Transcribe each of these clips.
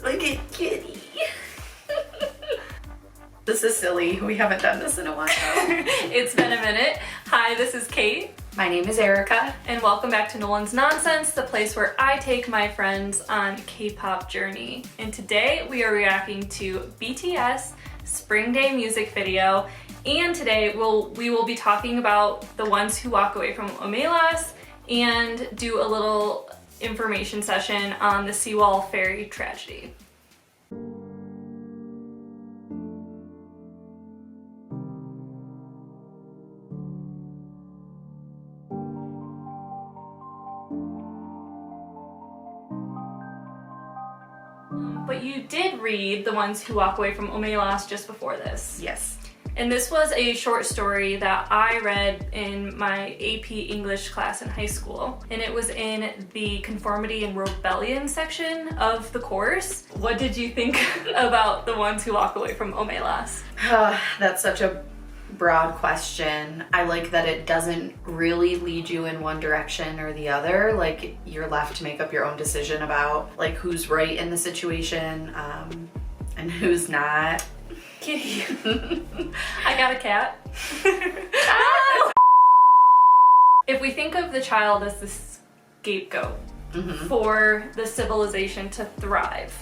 Look at Kitty. This is silly. We haven't done this in a while. It's been a minute. Hi, this is Kate. My name is Erica. And welcome back to Nolan's Nonsense, the place where I take my friends on K-pop journey. And today we are reacting to BTS Spring Day music video. And today we will be talking about the ones who walk away from Omelas and do a little information session on the Sewol Ferry tragedy. But you did read The Ones Who Walk Away from Omelas just before this. Yes. And this was a short story that I read in my AP English class in high school. And it was in the Conformity and Rebellion section of the course. What did you think about The Ones Who Walk Away from Omelas? That's such a broad question. I like that it doesn't really lead you in one direction or the other. Like, you're left to make up your own decision about like who's right in the situation and who's not. Kitty. I got a cat. Ow! If we think of the child as the scapegoat for the civilization to thrive,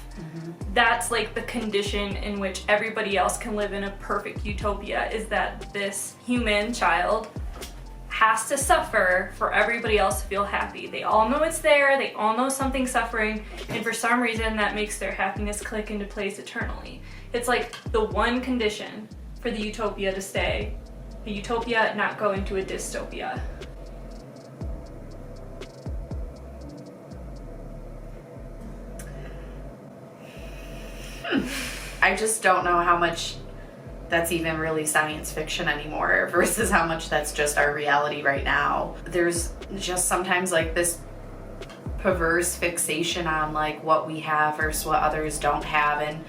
that's like the condition in which everybody else can live in a perfect utopia, is that this human child has to suffer for everybody else to feel happy. They all know it's there, they all know something's suffering, and for some reason that makes their happiness click into place eternally. It's like the one condition for the utopia to stay. The utopia not go into a dystopia. I just don't know how much that's even really science fiction anymore versus how much that's just our reality right now. There's just sometimes like this perverse fixation on like what we have versus what others don't have, and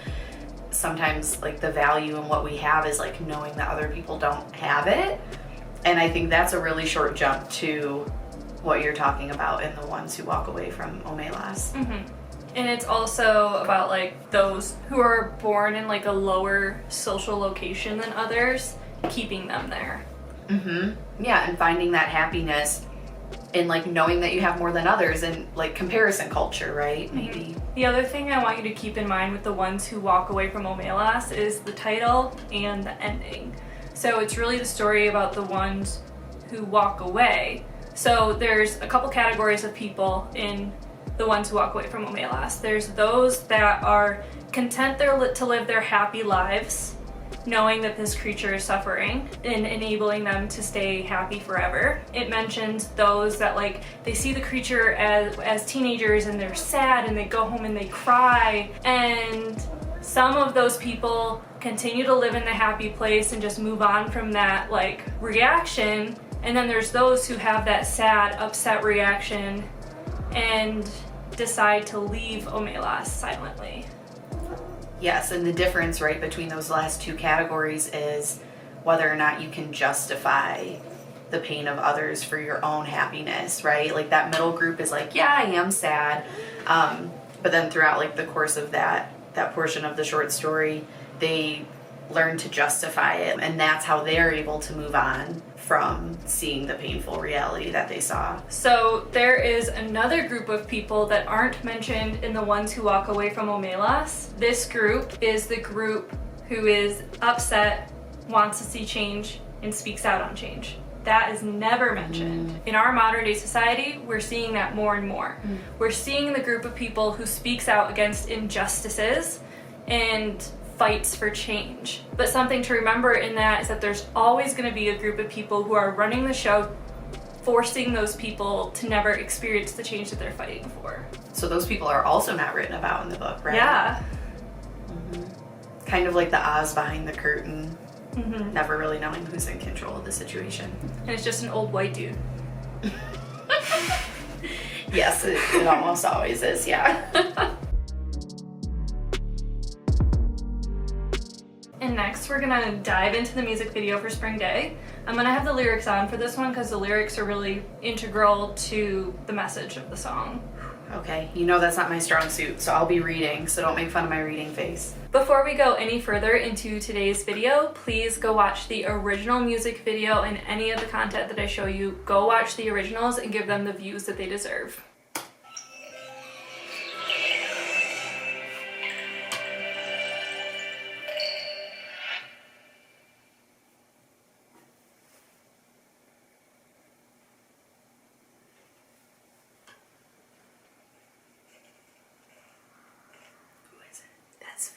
sometimes like the value in what we have is like knowing that other people don't have it. And I think that's a really short jump to what you're talking about in The Ones Who Walk Away from Omelas. And it's also about like those who are born in like a lower social location than others, keeping them there. Yeah, and finding that happiness in like knowing that you have more than others, and like comparison culture, right? Maybe. The other thing I want you to keep in mind with The Ones Who Walk Away from Omelas is the title and the ending. So it's really the story about the ones who walk away. So there's a couple categories of people in The Ones Who Walk Away from Omelas. There's those that are content to live their happy lives, knowing that this creature is suffering, and enabling them to stay happy forever. It mentions those that like they see the creature as teenagers and they're sad and they go home and they cry, and some of those people continue to live in the happy place and just move on from that like reaction. And then there's those who have that sad, upset reaction and decide to leave Omelas silently. Yes, and the difference right between those last two categories is whether or not you can justify the pain of others for your own happiness, right? Like that middle group is like, yeah, I am sad, but then throughout like the course of that portion of the short story, they learn to justify it, and that's how they're able to move on from seeing the painful reality that they saw. So there is another group of people that aren't mentioned in The Ones Who Walk Away from Omelas. This group is the group who is upset, wants to see change, and speaks out on change. That is never mentioned. In our modern day society, we're seeing that more and more. We're seeing the group of people who speaks out against injustices and fights for change. But something to remember in that is that there's always going to be a group of people who are running the show, forcing those people to never experience the change that they're fighting for. So those people are also not written about in the book, right? Yeah. Kind of like the Oz behind the curtain, never really knowing who's in control of the situation. And it's just an old white dude. Yes, it almost always is, yeah. And next we're gonna dive into the music video for Spring Day. I'm gonna have the lyrics on for this one because the lyrics are really integral to the message of the song. Okay, you know that's not my strong suit, so I'll be reading, so don't make fun of my reading face. Before we go any further into today's video, please go watch the original music video and any of the content that I show you. Go watch the originals and give them the views that they deserve.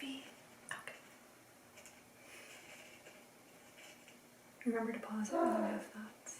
V. Okay. Remember to pause it when you have thoughts.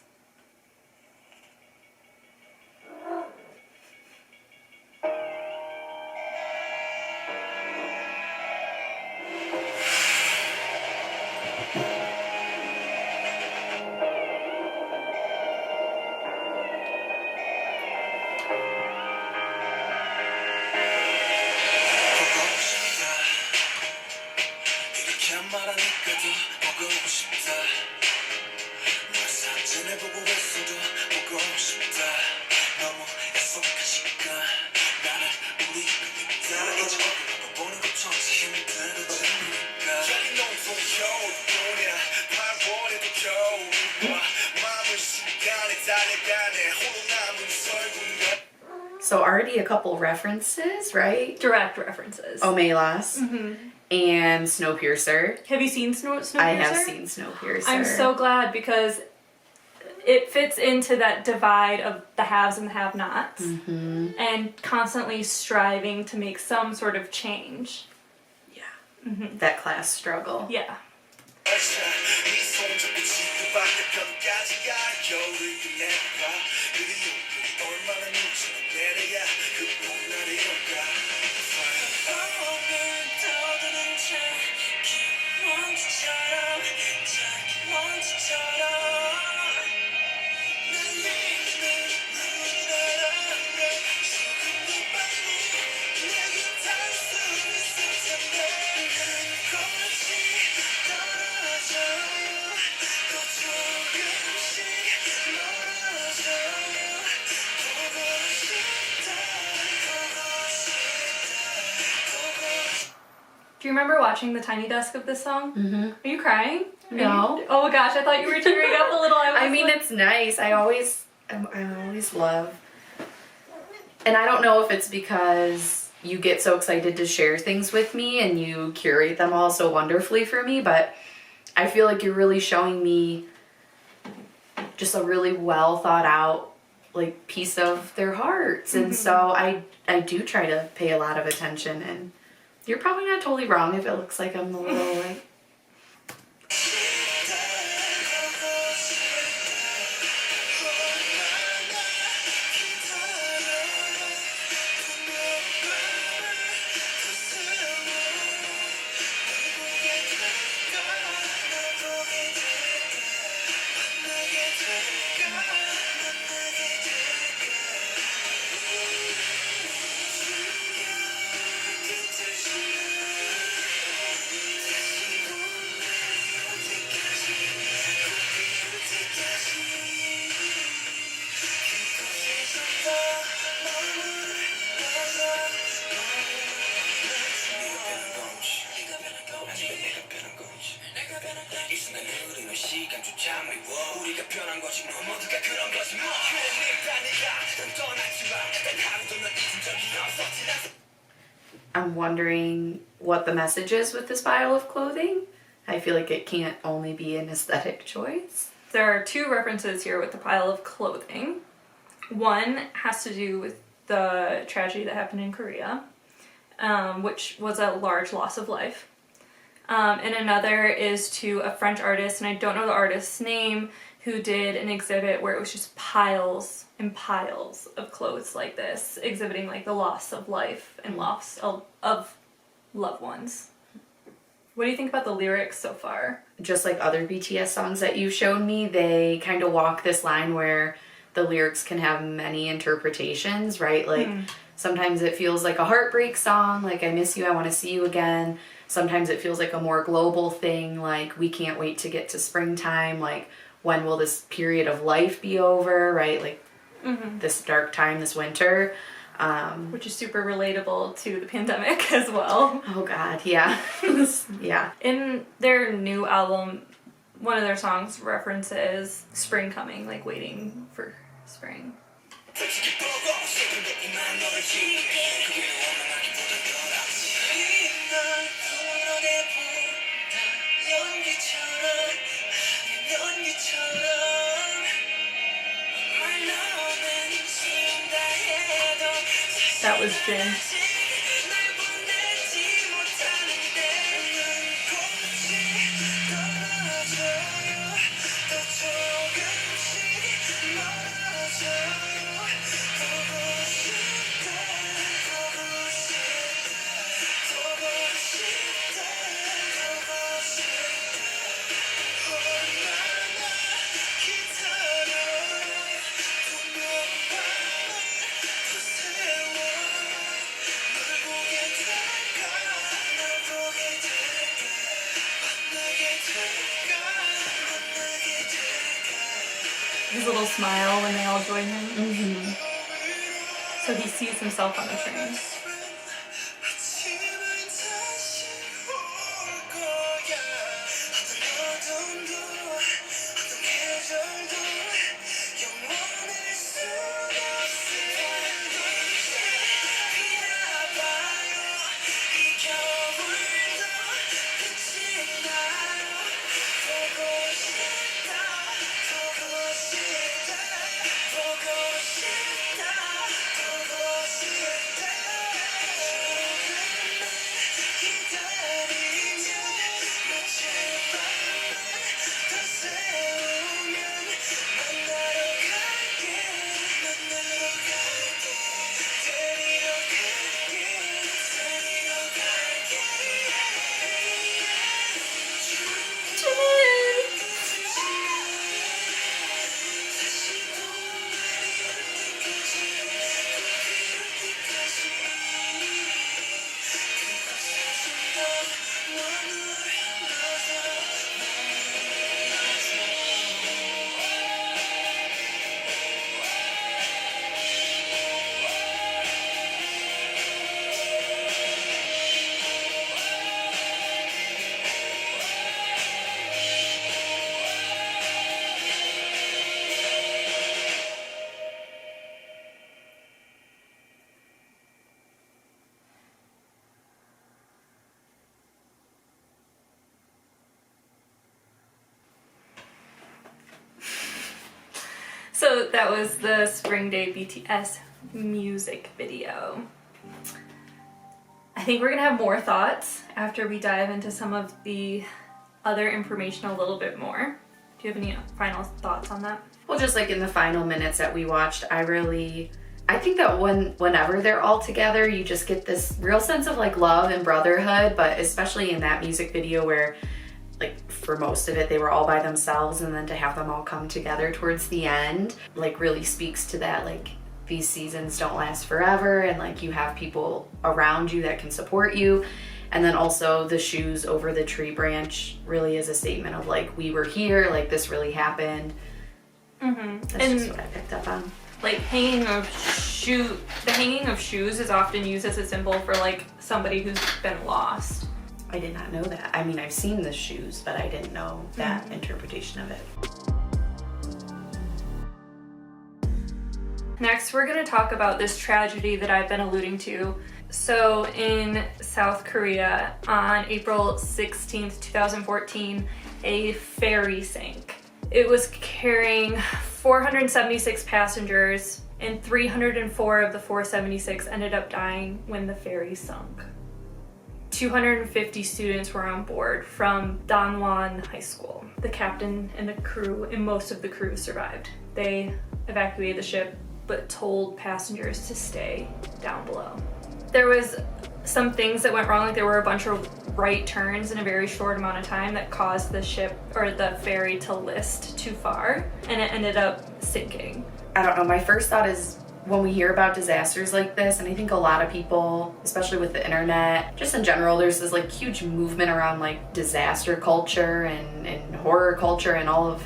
So already a couple references, right? Direct references. Omelas and Snowpiercer. Have you seen Snowpiercer? I have seen Snowpiercer. I'm so glad because it fits into that divide of the haves and the have-nots and constantly striving to make some sort of change. Yeah. That class struggle. Yeah. Do you remember watching the tiny desk of this song? Are you crying? No. Oh gosh, I thought you were tearing up a little. I mean, it's nice. I always love. And I don't know if it's because you get so excited to share things with me and you curate them all so wonderfully for me, but I feel like you're really showing me just a really well thought out like piece of their hearts. And so I do try to pay a lot of attention, and you're probably not totally wrong if it looks like I'm a little like... I'm wondering what the message is with this pile of clothing. I feel like it can't only be an aesthetic choice. There are two references here with the pile of clothing. One has to do with the tragedy that happened in Korea, which was a large loss of life. And another is to a French artist, and I don't know the artist's name, who did an exhibit where it was just piles and piles of clothes like this, exhibiting like the loss of life and loss of loved ones. What do you think about the lyrics so far? Just like other BTS songs that you've shown me, they kind of walk this line where the lyrics can have many interpretations, right? Like sometimes it feels like a heartbreak song, like I miss you, I want to see you again. Sometimes it feels like a more global thing, like we can't wait to get to springtime, like when will this period of life be over, right? Like Mm-hmm. this dark time, this winter. Which is super relatable to the pandemic as well. Oh God, yeah. Yeah. In their new album, one of their songs references spring coming, like waiting for spring. That was Guin. His little smile when they all join him. Mm-hmm. So he sees himself on the train. So that was the Spring Day BTS music video. I think we're gonna have more thoughts after we dive into some of the other information a little bit more. Do you have any final thoughts on that? Well, just like in the final minutes that we watched, I think that whenever they're all together, you just get this real sense of like love and brotherhood, but especially in that music video where like for most of it they were all by themselves, and then to have them all come together towards the end like really speaks to that, like these seasons don't last forever, and like you have people around you that can support you. And then also the shoes over the tree branch really is a statement of like, we were here, like this really happened. That's just what I picked up on. Like the hanging of shoes is often used as a symbol for like somebody who's been lost. I did not know that. I mean, I've seen the shoes, but I didn't know that interpretation of it. Next, we're going to talk about this tragedy that I've been alluding to. So in South Korea, on April 16th, 2014, a ferry sank. It was carrying 476 passengers, and 304 of the 476 ended up dying when the ferry sunk. 250 students were on board from Danwon High School. The captain and the crew and most of the crew survived. They evacuated the ship but told passengers to stay down below. There was some things that went wrong, like there were a bunch of right turns in a very short amount of time that caused the ship or the ferry to list too far, and it ended up sinking. I don't know, my first thought is when we hear about disasters like this, and I think a lot of people, especially with the internet, just in general, there's this like huge movement around like disaster culture and horror culture and all of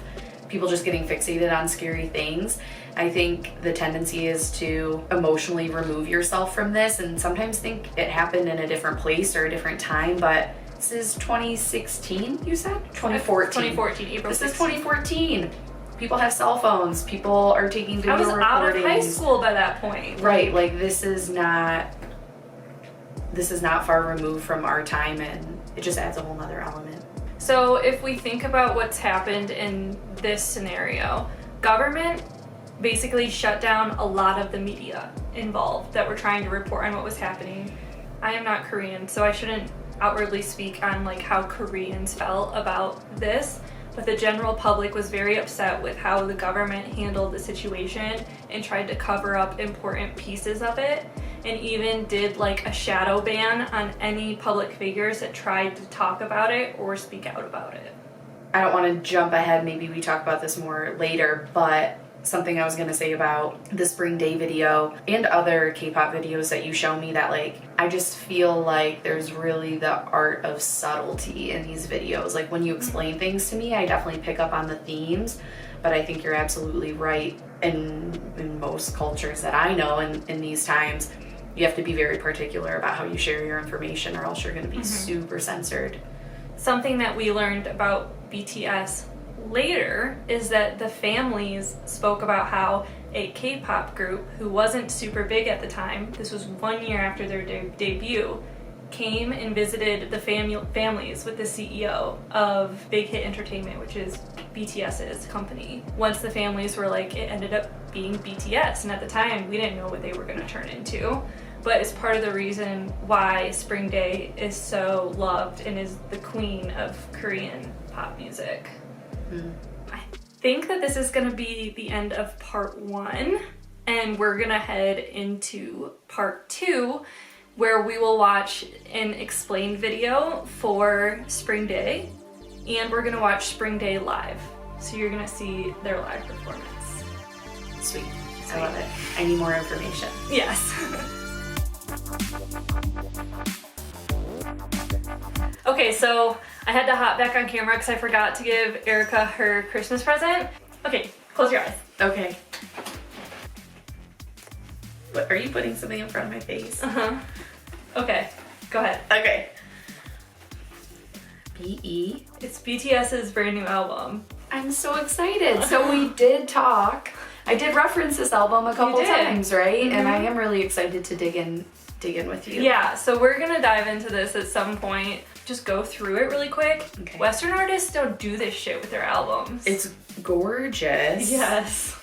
people just getting fixated on scary things. I think the tendency is to emotionally remove yourself from this and sometimes think it happened in a different place or a different time, but this is 2016, you said? 2014. 2014, April This 16th. is 2014. People have cell phones. People are taking video I was recordings. out of high school by that point. Right, like this is not far removed from our time, and it just adds a whole nother element. So if we think about what's happened in this scenario, government basically shut down a lot of the media involved that were trying to report on what was happening. I am not Korean, so I shouldn't outwardly speak on like how Koreans felt about this, but the general public was very upset with how the government handled the situation and tried to cover up important pieces of it, and even did like a shadow ban on any public figures that tried to talk about it or speak out about it. I don't want to jump ahead, maybe we talk about this more later, but something I was going to say about the Spring Day video and other K-pop videos that you show me, that like I just feel like there's really the art of subtlety in these videos. Like when you explain things to me, I definitely pick up on the themes, but I think you're absolutely right. In most cultures that I know in these times, you have to be very particular about how you share your information, or else you're going to be super censored. Something that we learned about BTS later is that the families spoke about how a K-pop group who wasn't super big at the time, this was 1 year after their debut, came and visited the families with the CEO of Big Hit Entertainment, which is BTS's company. Once the families were like, it ended up being BTS, and at the time we didn't know what they were going to turn into. But it's part of the reason why Spring Day is so loved and is the queen of Korean pop music. I think that this is going to be the end of part 1, and we're going to head into part 2, where we will watch an explained video for Spring Day, and we're going to watch Spring Day live. So you're going to see their live performance. Sweet. I love it. I need more information. Yes. Okay, so I had to hop back on camera because I forgot to give Erica her Christmas present. Okay, close your eyes. Okay. What, are you putting something in front of my face? Uh-huh. Okay, go ahead. Okay. B.E. It's BTS's brand new album. I'm so excited. So we did talk. I did reference this album a couple times, right? And I am really excited to dig in with you. Yeah, so we're gonna dive into this at some point. Just go through it really quick. Okay. Western artists don't do this shit with their albums. It's gorgeous. Yes.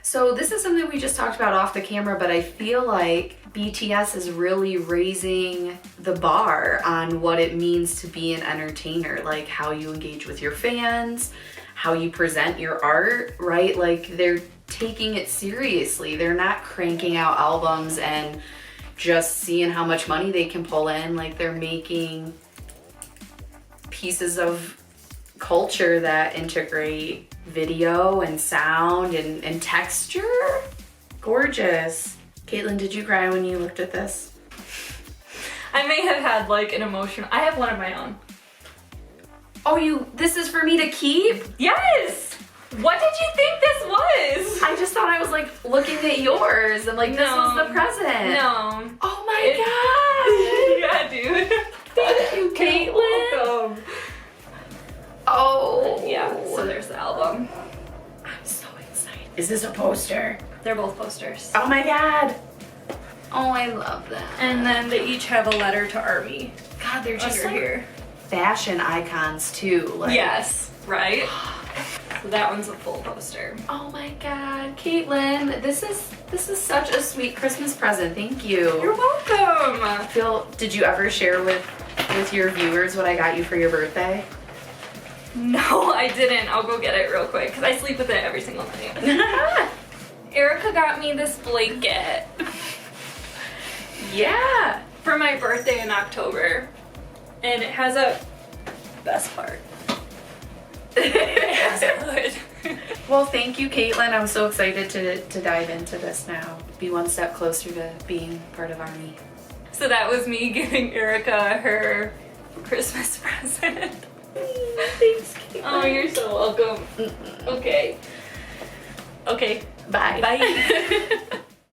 So this is something we just talked about off the camera, but I feel like BTS is really raising the bar on what it means to be an entertainer, like how you engage with your fans, how you present your art, right? Like they're taking it seriously. They're not cranking out albums and just seeing how much money they can pull in. Like they're making pieces of culture that integrate video and sound and texture. Gorgeous. Caitlin, did you cry when you looked at this? I may have had like an emotion. I have one of my own. Oh, this is for me to keep? Yes! What did you think this was? I just thought I was like looking at yours and like this was the present. No. Oh my Yeah, dude. Thank you, Caitlin. Welcome. Oh. Yeah, so there's the album. I'm so excited. Is this a poster? They're both posters. Oh my god. Oh, I love that. And then they each have a letter to ARMY. God, they're just under like here. fashion icons too. Like, Yes, right? So that one's a full poster. oh my god, Caitlin, this is such a sweet Christmas present. Thank you. You're welcome. Did you ever share with your viewers what I got you for your birthday? No, I didn't. I'll go get it real quick because I sleep with it every single night. Erica got me this blanket. Yeah. For my birthday in October. And it has a best part. It has a hood. Well, thank you, Caitlin. I'm so excited to dive into this now. Be one step closer to being part of ARMY. So that was me giving Erica her Christmas present. Thanks, Caitlin. Oh, you're so welcome. Okay. Okay. Bye. Bye.